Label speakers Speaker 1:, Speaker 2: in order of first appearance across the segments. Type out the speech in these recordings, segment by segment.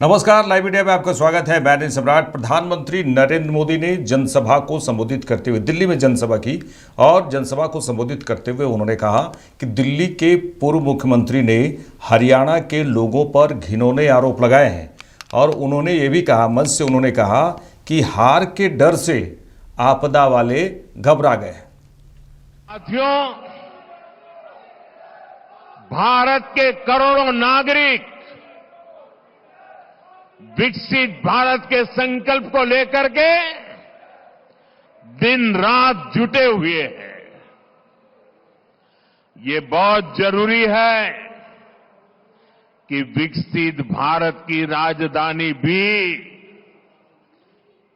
Speaker 1: नमस्कार, live media में आपका स्वागत है। मैं सम्राट। प्रधानमंत्री नरेंद्र मोदी ने जनसभा को संबोधित करते हुए दिल्ली में जनसभा की और जनसभा को संबोधित करते हुए उन्होंने कहा कि दिल्ली के पूर्व मुख्यमंत्री ने हरियाणा के लोगों पर घिनौने आरोप लगाए हैं और उन्होंने ये भी कहा, मंच से उन्होंने कहा कि हार के डर से आपदा वाले घबरा गए।
Speaker 2: साथियों, भारत के करोड़ों नागरिक विकसित भारत के संकल्प को लेकर के दिन रात जुटे हुए हैं। ये बहुत जरूरी है कि विकसित भारत की राजधानी भी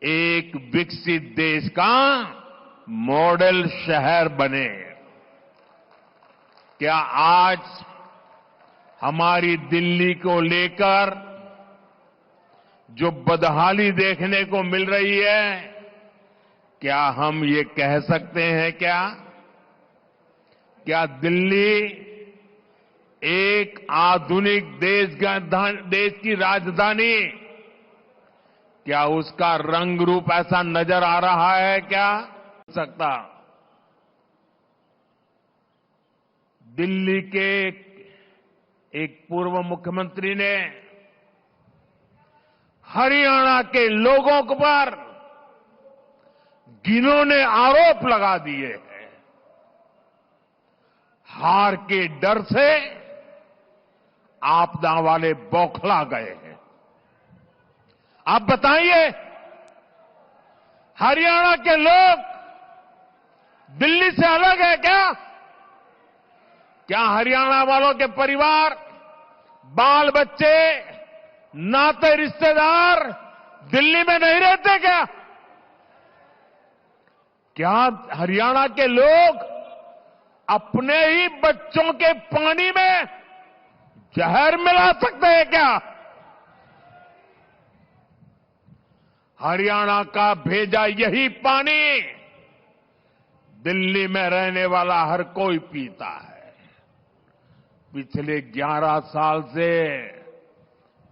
Speaker 2: एक विकसित देश का मॉडल शहर बने। क्या आज हमारी दिल्ली को लेकर जो बदहाली देखने को मिल रही है, क्या हम ये कह सकते हैं क्या दिल्ली एक आधुनिक देश की राजधानी, क्या उसका रंग रूप ऐसा नजर आ रहा है क्या? सकता दिल्ली के एक पूर्व मुख्यमंत्री ने हरियाणा के लोगों पर घिनौने आरोप लगा दिए हैं। हार के डर से आपदा वाले बौखला गए हैं। आप बताइए, हरियाणा के लोग दिल्ली से अलग है क्या? क्या हरियाणा वालों के परिवार, बाल बच्चे, नाते रिश्तेदार दिल्ली में नहीं रहते क्या? क्या हरियाणा के लोग अपने ही बच्चों के पानी में जहर मिला सकते हैं क्या? हरियाणा का भेजा यही पानी दिल्ली में रहने वाला हर कोई पीता है। पिछले 11 साल से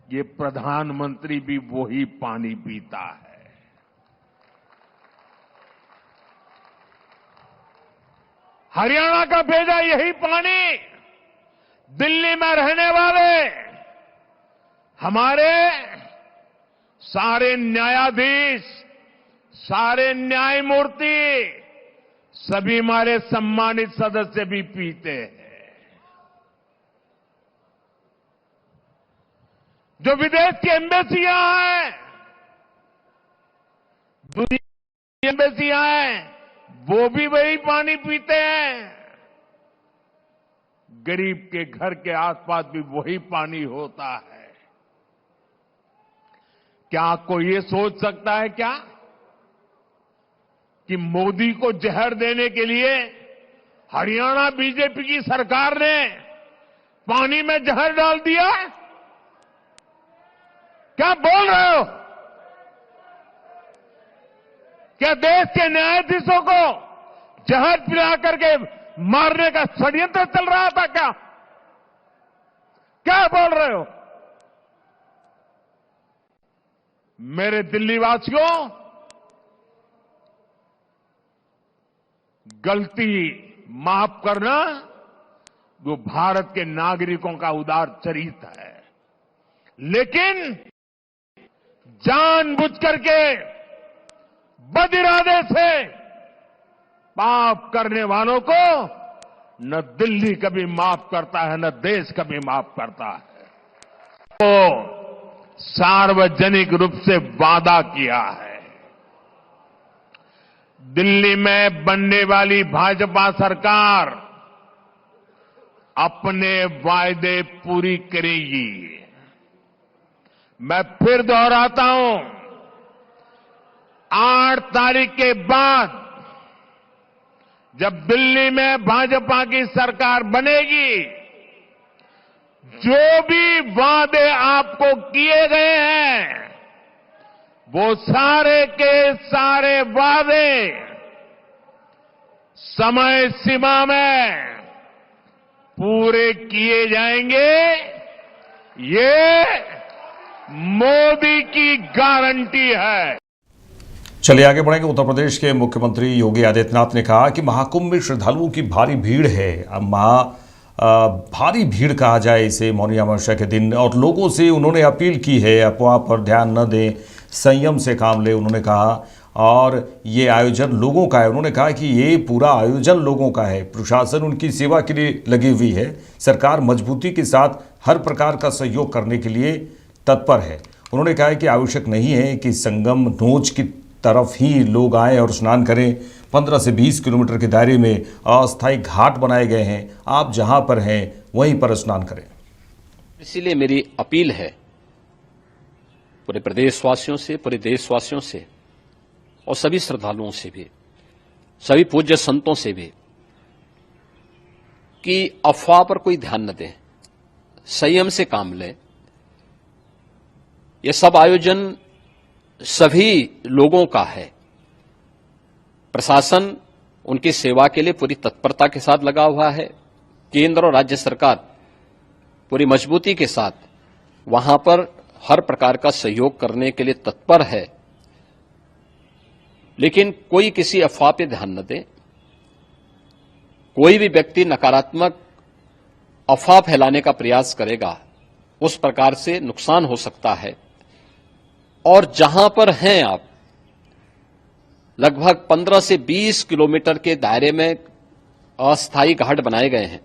Speaker 2: ये प्रधानमंत्री भी वही पानी पीता है। हरियाणा का भेजा यही पानी दिल्ली में रहने वाले हमारे सारे न्यायाधीश, सारे न्यायमूर्ति, सभी हमारे सम्मानित सदस्य भी पीते हैं। जो विदेश की एम्बेसियां हैं, दुनिया की एम्बेसियां हैं, वो भी वही पानी पीते हैं। गरीब के घर के आसपास भी वही पानी होता है। क्या कोई ये सोच सकता है क्या कि मोदी को जहर देने के लिए हरियाणा बीजेपी की सरकार ने पानी में जहर डाल दिया? क्या बोल रहे हो? क्या देश के न्यायाधीशों को जहर पिला करके मारने का षड्यंत्र चल रहा था क्या? क्या बोल रहे हो? मेरे दिल्लीवासियों, गलती माफ करना वो भारत के नागरिकों का उदार चरित्र है, लेकिन जानबूझ करके बदिरादे से पाप करने वालों को न दिल्ली कभी माफ करता है, न देश कभी माफ करता है। तो सार्वजनिक रूप से वादा किया है, दिल्ली में बनने वाली भाजपा सरकार अपने वायदे पूरी करेगी। मैं फिर दोहराता हूं, 8 तारीख के बाद जब दिल्ली में भाजपा की सरकार बनेगी, जो भी वादे आपको किए गए हैं, वो सारे के सारे वादे समय सीमा में पूरे किए जाएंगे। ये मोदी की गारंटी है।
Speaker 1: चलिए आगे बढ़ेंगे। उत्तर प्रदेश के मुख्यमंत्री योगी आदित्यनाथ ने कहा कि महाकुंभ में श्रद्धालुओं की भारी भीड़ है। अब भारी भीड़ कहा जाए इसे मौनी अमावस्या के दिन, और लोगों से उन्होंने अपील की है अफवाह पर ध्यान न दें, संयम से काम ले। उन्होंने कहा और ये आयोजन लोगों का है। उन्होंने कहा कि ये पूरा आयोजन लोगों का है, प्रशासन उनकी सेवा के लिए लगी हुई है, सरकार मजबूती के साथ हर प्रकार का सहयोग करने के लिए तत्पर है। उन्होंने कहा कि आवश्यक नहीं है कि संगम नोच की तरफ ही लोग आएँ और स्नान करें। 15 से 20 किलोमीटर के दायरे में अस्थायी घाट बनाए गए हैं, आप जहां पर हैं वहीं पर स्नान करें।
Speaker 3: इसीलिए मेरी अपील है पूरे प्रदेशवासियों से, पूरे देशवासियों से और सभी श्रद्धालुओं से भी, सभी पूज्य संतों से भी, कि अफवाह पर कोई ध्यान न दें, संयम से काम लें। यह सब आयोजन सभी लोगों का है। प्रशासन उनकी सेवा के लिए पूरी तत्परता के साथ लगा हुआ है। केंद्र और राज्य सरकार पूरी मजबूती के साथ वहां पर हर प्रकार का सहयोग करने के लिए तत्पर है। लेकिन कोई किसी अफवाह पे ध्यान न दे। कोई भी व्यक्ति नकारात्मक अफवाह फैलाने का प्रयास करेगा, उस प्रकार से नुकसान हो सकता है। और जहां पर हैं आप, लगभग 15 से 20 किलोमीटर के दायरे में अस्थायी घाट बनाए गए हैं,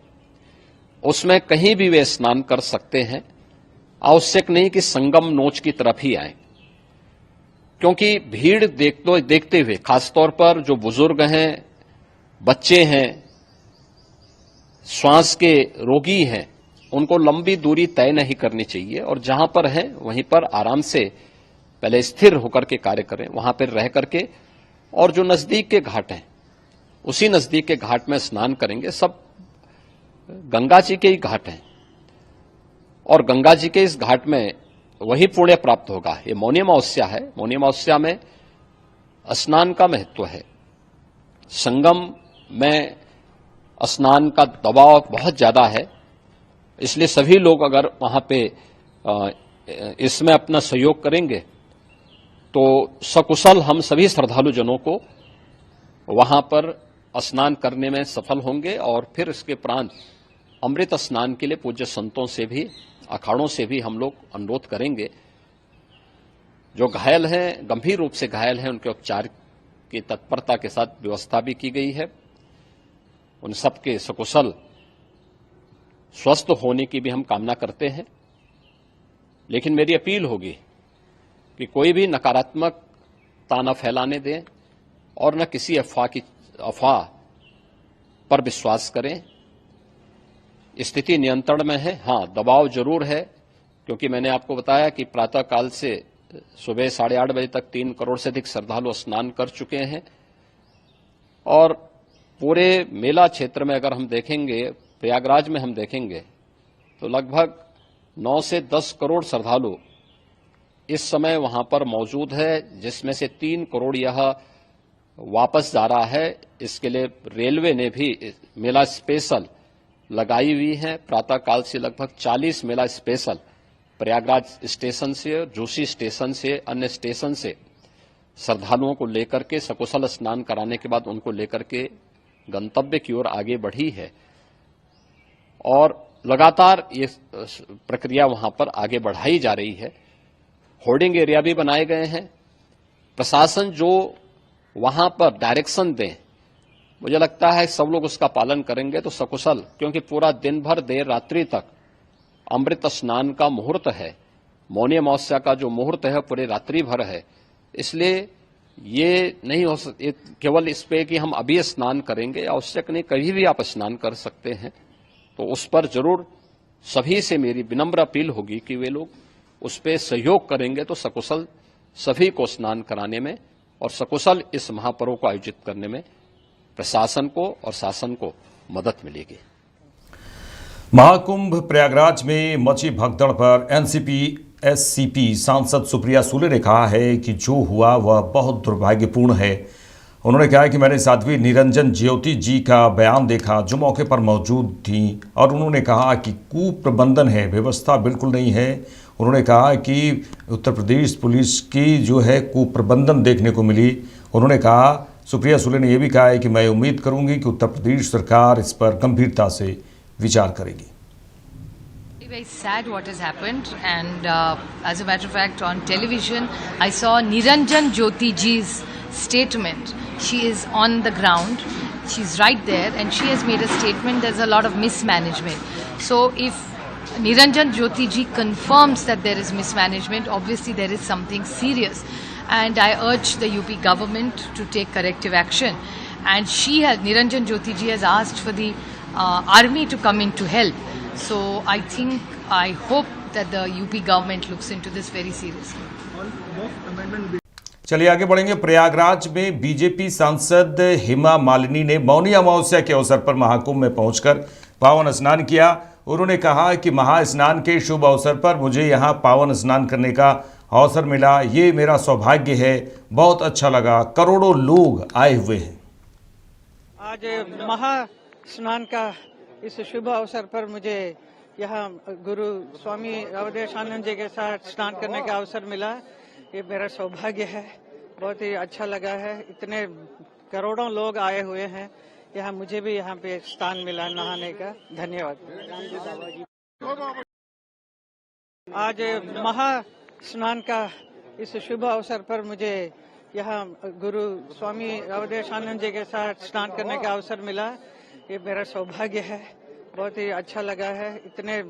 Speaker 3: उसमें कहीं भी वे स्नान कर सकते हैं। आवश्यक नहीं कि संगम नोच की तरफ ही आए, क्योंकि भीड़ देखते हुए, खासतौर पर जो बुजुर्ग हैं, बच्चे हैं, श्वास के रोगी हैं, उनको लंबी दूरी तय नहीं करनी चाहिए और जहां पर हैं वहीं पर आराम से पहले स्थिर होकर के कार्य करें, वहां पर रह करके, और जो नजदीक के घाट हैं उसी नजदीक के घाट में स्नान करेंगे। सब गंगा जी के ही घाट हैं और गंगा जी के इस घाट में वही पुण्य प्राप्त होगा। ये मौनी अमावस्या है। मौनी अमावस्या में स्नान का महत्व है। संगम में स्नान का दबाव बहुत ज्यादा है, इसलिए सभी लोग अगर वहां पे इसमें अपना सहयोग करेंगे तो सकुशल हम सभी श्रद्धालु जनों को वहां पर स्नान करने में सफल होंगे। और फिर इसके उपरांत अमृत स्नान के लिए पूज्य संतों से भी, अखाड़ों से भी हम लोग अनुरोध करेंगे। जो घायल हैं, गंभीर रूप से घायल हैं, उनके उपचार की तत्परता के साथ व्यवस्था भी की गई है। उन सबके सकुशल स्वस्थ होने की भी हम कामना करते हैं। लेकिन मेरी अपील होगी कि कोई भी नकारात्मक ताना फैलाने दें और न किसी अफवाह पर विश्वास करें। स्थिति नियंत्रण में है। हाँ, दबाव जरूर है, क्योंकि मैंने आपको बताया कि प्रातःकाल से सुबह 8:30 बजे तक 3 करोड़ से अधिक श्रद्धालु स्नान कर चुके हैं। और पूरे मेला क्षेत्र में अगर हम देखेंगे, प्रयागराज में हम देखेंगे, तो लगभग 9 से 10 करोड़ श्रद्धालु इस समय वहां पर मौजूद है, जिसमें से 3 करोड़ यह वापस जा रहा है। इसके लिए रेलवे ने भी मेला स्पेशल लगाई हुई है। प्रातःकाल से लगभग 40 मेला स्पेशल प्रयागराज स्टेशन से, जोशी स्टेशन से, अन्य स्टेशन से श्रद्धालुओं को लेकर के सकुशल स्नान कराने के बाद उनको लेकर के गंतव्य की ओर आगे बढ़ी है। और लगातार ये प्रक्रिया वहां पर आगे बढ़ाई जा रही है। होर्डिंग एरिया भी बनाए गए हैं। प्रशासन जो वहां पर डायरेक्शन दें, मुझे लगता है सब लोग उसका पालन करेंगे तो सकुशल, क्योंकि पूरा दिन भर देर रात्रि तक अमृत स्नान का मुहूर्त है। मौनी अमावस्या का जो मुहूर्त है पूरे रात्रि भर है। इसलिए ये नहीं हो केवल इस पे कि हम अभी स्नान करेंगे, आवश्यक नहीं, कभी भी आप स्नान कर सकते हैं। तो उस पर जरूर सभी से मेरी विनम्र अपील होगी कि वे लोग उस पर सहयोग करेंगे तो सकुशल सभी को स्नान कराने में और सकुशल इस महापर्व को आयोजित करने में प्रशासन को और शासन को मदद मिलेगी।
Speaker 1: महाकुंभ प्रयागराज में मची भगदड़ पर एनसीपी एससीपी सांसद सुप्रिया सुले ने कहा है कि जो हुआ वह बहुत दुर्भाग्यपूर्ण है। उन्होंने कहा कि मैंने साध्वी निरंजन ज्योति जी का बयान देखा जो मौके पर मौजूद थी, और उन्होंने कहा कि कुप्रबंधन है, व्यवस्था बिल्कुल नहीं है। उन्होंने कहा कि उत्तर प्रदेश पुलिस की जो है कुप्रबंधन देखने को मिली। उन्होंने कहा, सुप्रिया सुले ने यह भी कहा है कि मैं उम्मीद करूंगी कि उत्तर प्रदेश सरकार इस पर गंभीरता से विचार करेगी।
Speaker 4: Very sad what has happened, and as a matter of fact on television I saw Niranjan Jyoti ji's statement. She is on the ground, she's right there, and she has made a statement there's a lot of mismanagement. So if Niranjan Jyoti ji confirms that there is mismanagement, obviously there is something serious, and I urge the UP government to take corrective action. And Niranjan Jyoti ji has asked for the army to come in to help. So I hope that the UP government looks into this very seriously.
Speaker 1: चलिए आगे बढ़ेंगे। प्रयागराज में BJP सांसद हेमा मालिनी ने मौनी अमावस्या के अवसर पर महाकुंभ में पहुंचकर पावन स्नान किया। उन्होंने कहा कि महास्नान के शुभ अवसर पर मुझे यहां पावन स्नान करने का अवसर मिला, ये मेरा सौभाग्य है, बहुत अच्छा लगा, करोड़ों लोग आए हुए हैं।
Speaker 5: आज महास्नान का इस शुभ अवसर पर मुझे यहाँ गुरु स्वामी अवधेशानंद जी के साथ स्नान करने का अवसर मिला, ये मेरा सौभाग्य है, बहुत ही अच्छा लगा है। इतने करोड़ों लोग आए हुए हैं यहाँ, मुझे भी यहाँ पे स्थान मिला नहाने का, धन्यवाद। आज महास्नान का इस शुभ अवसर पर मुझे यहाँ गुरु स्वामी अवधेशानंद जी के साथ स्नान करने का अवसर मिला, ये मेरा सौभाग्य है, बहुत ही अच्छा लगा है। इतने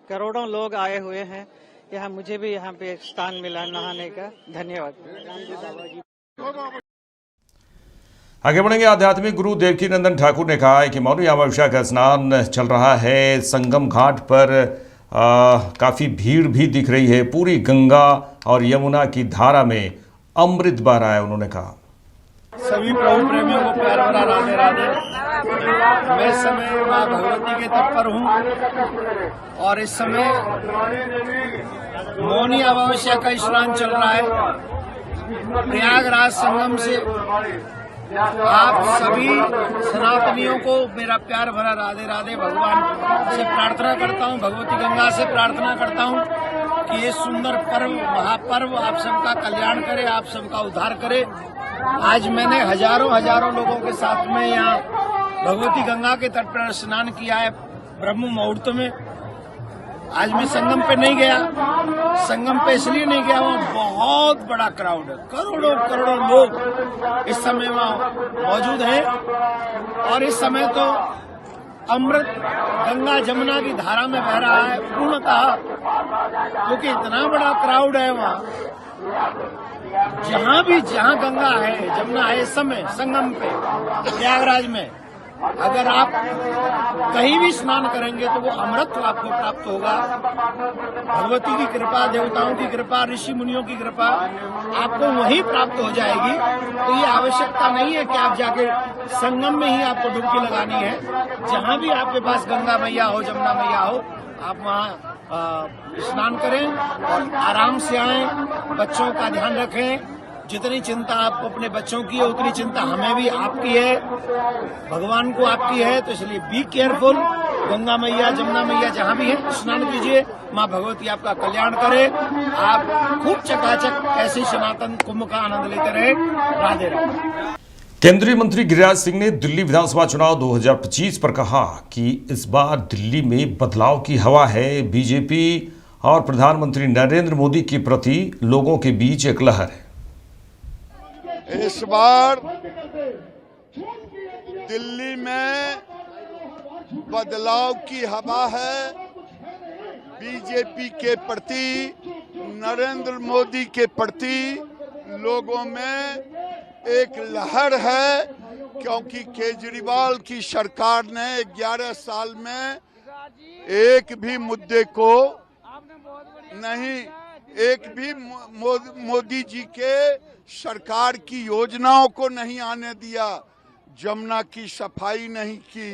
Speaker 5: करोड़ों लोग आए हुए हैं यहाँ, मुझे भी यहाँ पे स्थान मिला नहाने का, धन्यवाद।
Speaker 1: आगे बढ़ेंगे। आध्यात्मिक गुरु देवकीनंदन ठाकुर ने कहा है कि मौनी अमावस्या का स्नान चल रहा है। संगम घाट पर काफ़ी भीड़ भी दिख रही है। पूरी गंगा और यमुना की धारा में अमृत बह रहा है। उन्होंने कहा,
Speaker 6: सभी प्रभु प्रेमियों को प्यार भरा राधे राधे। मैं इस समय माँ भगवती के तट पर हूँ और इस समय मौनी अमावस्या का स्नान चल रहा है। प्रयागराज संगम से आप सभी सनातनियों को मेरा प्यार भरा राधे राधे। भगवान से प्रार्थना करता हूँ, भगवती गंगा से प्रार्थना करता हूँ कि ये सुंदर पर्व, महापर्व आप सबका कल्याण करे, आप सबका उद्धार करे। आज मैंने हजारों लोगों के साथ में यहाँ भगवती गंगा के तट पर स्नान किया है ब्रह्म मुहूर्त में। आज मैं संगम पे नहीं गया, संगम पे इसलिए नहीं गया, वहाँ बहुत बड़ा क्राउड है, करोड़ों लोग इस समय वहाँ मौजूद हैं। और इस समय तो अमृत गंगा जमुना की धारा में बह रहा है पूर्णतः, क्योंकि इतना बड़ा क्राउड है वहाँ। जहाँ गंगा है, जमुना है, इस समय संगम पे प्रयागराज में अगर आप कहीं भी स्नान करेंगे तो वो अमृत आपको प्राप्त होगा। भगवती की कृपा, देवताओं की कृपा, ऋषि मुनियों की कृपा आपको वहीं प्राप्त हो जाएगी। तो ये आवश्यकता नहीं है कि आप जाके संगम में ही आपको डुबकी लगानी है। जहाँ भी आपके पास गंगा मैया हो, जमुना मैया हो, आप वहाँ स्नान करें और आराम से आएं। बच्चों का ध्यान रखें। जितनी चिंता आपको अपने बच्चों की है उतनी चिंता हमें भी आपकी है, भगवान को आपकी है। तो इसलिए बी केयरफुल। गंगा मैया, जमुना मैया जहाँ भी है स्नान कीजिए। माँ भगवती आपका कल्याण करे। आप खूब चकाचक ऐसे सनातन कुंभ का आनंद लेते रहे। राधे राधे।
Speaker 1: केंद्रीय मंत्री गिरिराज सिंह ने दिल्ली विधानसभा चुनाव 2025 पर कहा कि इस बार दिल्ली में बदलाव की हवा है। बीजेपी और प्रधानमंत्री नरेंद्र मोदी के प्रति लोगों के बीच एक लहर है।
Speaker 7: इस बार दिल्ली में बदलाव की हवा है। बीजेपी के प्रति, नरेंद्र मोदी के प्रति लोगों में एक लहर है, क्योंकि केजरीवाल की सरकार ने 11 साल में एक भी मुद्दे को नहीं, एक भी मोदी जी के सरकार की योजनाओं को नहीं आने दिया। जमुना की सफाई नहीं की,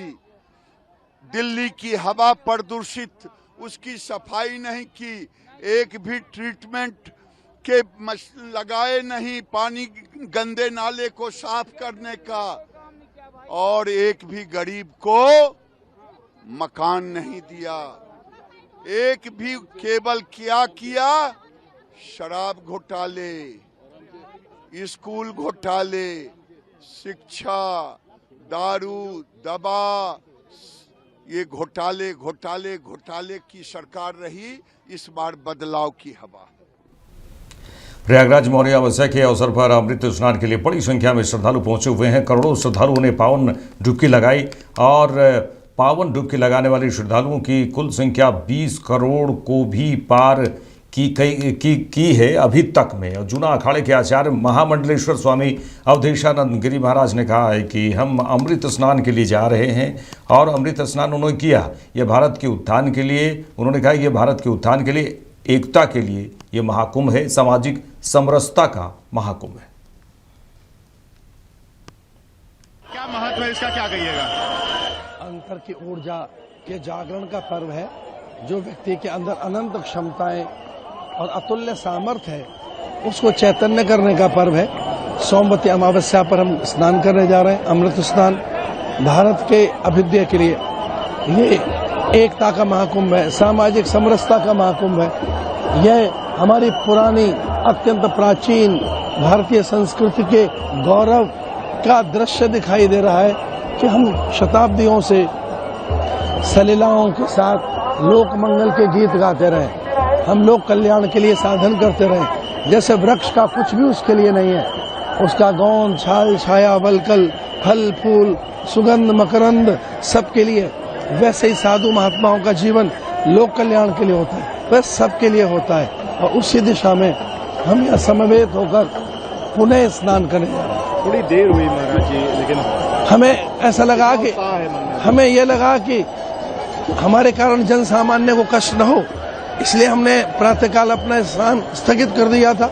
Speaker 7: दिल्ली की हवा प्रदूषित उसकी सफाई नहीं की, एक भी ट्रीटमेंट के लगाए नहीं, पानी गंदे नाले को साफ करने का, और एक भी गरीब को मकान नहीं दिया। एक भी केवल क्या किया, शराब घोटाले, स्कूल घोटाले, शिक्षा, दारू, दवा, ये घोटाले घोटाले घोटाले की सरकार रही। इस बार बदलाव की हवा।
Speaker 1: प्रयागराज मौनी अमावस्या के अवसर पर अमृत स्नान के लिए बड़ी संख्या में श्रद्धालु पहुंचे हुए हैं। करोड़ों श्रद्धालुओं ने पावन डुबकी लगाई और पावन डुबकी लगाने वाले श्रद्धालुओं की कुल संख्या 20 करोड़ को भी पार की है अभी तक में। और जूना अखाड़े के आचार्य महामंडलेश्वर स्वामी अवधेशानंद गिरी महाराज ने कहा है कि हम अमृत स्नान के लिए जा रहे हैं और अमृत स्नान उन्होंने किया। यह भारत के उत्थान के लिए, उन्होंने कहा यह भारत के उत्थान के लिए, एकता के लिए यह महाकुंभ है, सामाजिक समरसता का महाकुंभ है।
Speaker 6: क्या महत्व है इसका, क्या कहिएगा?
Speaker 8: अंतर की ऊर्जा के जागरण का पर्व है, जो व्यक्ति के अंदर अनंत क्षमताएं और अतुल्य सामर्थ्य है उसको चैतन्य करने का पर्व है। सोमवती अमावस्या पर हम स्नान करने जा रहे हैं, अमृत स्नान। भारत के अभ्युदय के लिए ये एकता का महाकुंभ है, सामाजिक समरसता का महाकुंभ है। यह हमारी पुरानी अत्यंत प्राचीन भारतीय संस्कृति के गौरव का दृश्य दिखाई दे रहा है कि हम शताब्दियों से सलीलाओं के साथ लोक मंगल के गीत गाते रहे, हम लोग कल्याण के लिए साधन करते रहे। जैसे वृक्ष का कुछ भी उसके लिए नहीं है, उसका गौन, छाल, छाया, वलकल, फल, फूल, सुगंध, मकरंद सबके लिए, वैसे ही साधु महात्माओं का जीवन लोक कल्याण के लिए होता है, वह सबके लिए होता है। और उसी दिशा में हम यह समवेत होकर पुनः स्नान करने जा रहे हैं।
Speaker 6: थोड़ी देर हुई महाराज जी, लेकिन
Speaker 8: हमें ऐसा लगा कि हमें यह लगा कि हमारे कारण जन सामान्य को कष्ट न हो, इसलिए हमने प्रातःकाल अपना स्नान स्थगित कर दिया था।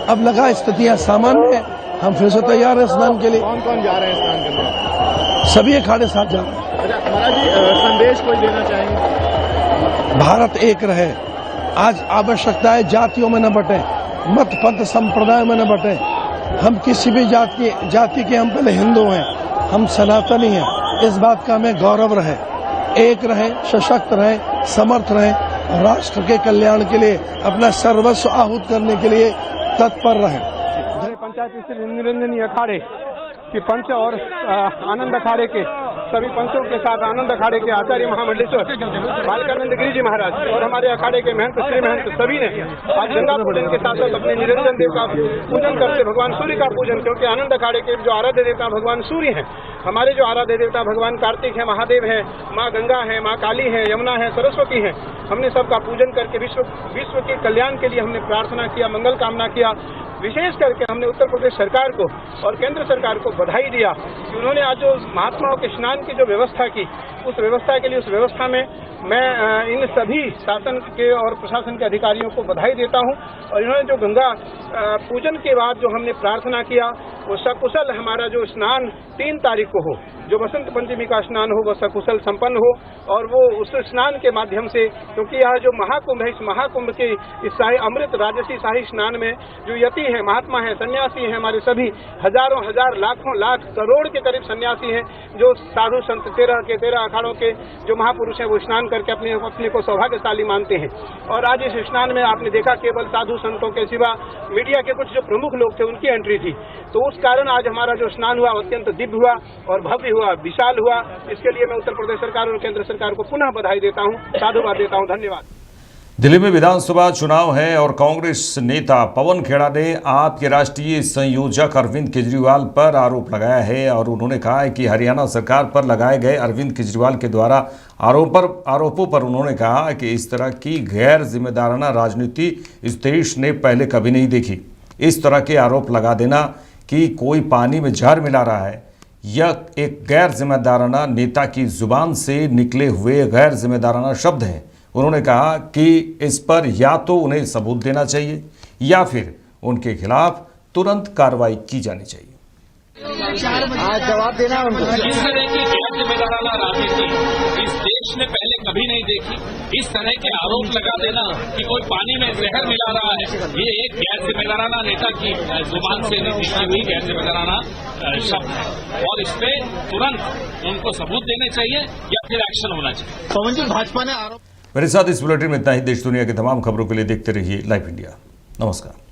Speaker 8: अब लगा स्थितियां सामान्य है, हम फिर से तैयार हैं स्नान के लिए।
Speaker 6: कौन कौन जा रहे हैं स्नान करने?
Speaker 8: सभी अखाड़े साथ जा रहे हैं।
Speaker 6: अच्छा महाराज जी, संदेश कोई देना चाहेंगे?
Speaker 8: भारत एक रहे। आज आवश्यकता है जातियों में न बटे, मत पंथ संप्रदाय में न बटे। हम किसी भी जाति के हम पहले हिंदू हैं, हम सनातनी हैं। इस बात का हमें गौरव रहे, एक रहे, सशक्त रहे, समर्थ रहे, राष्ट्र के कल्याण के लिए अपना सर्वस्व आहूत करने के लिए तत्पर रहे।
Speaker 9: पंचायत श्री निरंजनी अखाड़े की पंच और आनंद अखाड़े के सभी पंचों के साथ आनंद अखाड़े के आचार्य महामंडलेश्वर बालकानंद गिरी जी महाराज और हमारे अखाड़े के महंत श्री महंत सभी ने आज गंगा पूजन के साथ साथ अपने निरंजन देव का पूजन करते भगवान सूर्य का पूजन, क्योंकि आनंद अखाड़े के जो आराध्य देवता भगवान सूर्य हैं, हमारे जो आराध्य देवता भगवान कार्तिक है, महादेव है, माँ गंगा है, माँ काली है, यमुना है, सरस्वती है। हमने सबका पूजन करके विश्व के कल्याण के लिए हमने प्रार्थना किया, मंगल कामना किया। विशेष करके हमने उत्तर प्रदेश सरकार को और केंद्र सरकार को बधाई दिया कि उन्होंने आज जो महात्माओं के स्नान की जो व्यवस्था की, उस व्यवस्था के लिए, उस व्यवस्था में मैं इन सभी शासन के और प्रशासन के अधिकारियों को बधाई देता हूं। और इन्होंने जो गंगा पूजन के बाद जो हमने प्रार्थना किया, वो सकुशल हमारा जो स्नान 3 तारीख को हो, जो बसंत पंचमी का स्नान हो, वह सकुशल संपन्न हो। और वो उस स्नान के माध्यम से, क्योंकि यह जो महाकुंभ है, इस महाकुंभ के इस शाही अमृत राजसी शाही स्नान में जो यति है, महात्मा है, सन्यासी है, हमारे सभी हजारों हजार, लाखों लाख, करोड़ के करीब सन्यासी हैं, जो साधु संत 13 अखाड़ों के जो महापुरुष हैं, वो स्नान करके अपने को सौभाग्यशाली मानते हैं। और आज इस स्नान में आपने देखा केवल साधु संतों के सिवा मीडिया के कुछ जो प्रमुख लोग थे उनकी एंट्री थी, तो उस कारण आज हमारा जो स्नान हुआ अत्यंत दिव्य हुआ और भव्य हुआ, विशाल हुआ। इसके लिए मैं उत्तर प्रदेश सरकार और केंद्र सरकार को पुनः बधाई देता हूं, साधुवाद देता हूं। धन्यवाद।
Speaker 1: दिल्ली में विधानसभा चुनाव है और कांग्रेस नेता पवन खेड़ा ने आप के राष्ट्रीय संयोजक अरविंद केजरीवाल पर आरोप लगाया है और उन्होंने कहा है कि हरियाणा सरकार पर लगाए गए अरविंद केजरीवाल के द्वारा आरोपों पर उन्होंने कहा कि इस तरह की गैर जिम्मेदाराना राजनीति इस देश ने पहले कभी नहीं देखी। इस तरह के आरोप लगा देना कि कोई पानी में जहर मिला रहा है, यह एक गैर जिम्मेदाराना नेता की जुबान से निकले हुए गैर जिम्मेदाराना शब्द हैं। उन्होंने कहा कि इस पर या तो उन्हें सबूत देना चाहिए या फिर उनके खिलाफ तुरंत कार्रवाई की जानी चाहिए।
Speaker 6: आज जवाब देना उनको।
Speaker 10: इस तरह की गैर जिम्मेदाराना राजनीति इस देश ने पहले कभी नहीं देखी। इस तरह के आरोप लगा देना कि कोई पानी में जहर मिला रहा है, ये एक गैर जिम्मेदाराना नेता की जुबान से निकली हुई गैर जिम्मेदाराना शब्द है और इस पे तुरंत उनको सबूत देने चाहिए या फिर एक्शन होना चाहिए।
Speaker 6: पवन जी, भाजपा ने आरोप
Speaker 1: मेरे साथ इस बुलेटिन में इतना ही। देश दुनिया की तमाम खबरों के लिए देखते रहिए लाइव इंडिया। नमस्कार।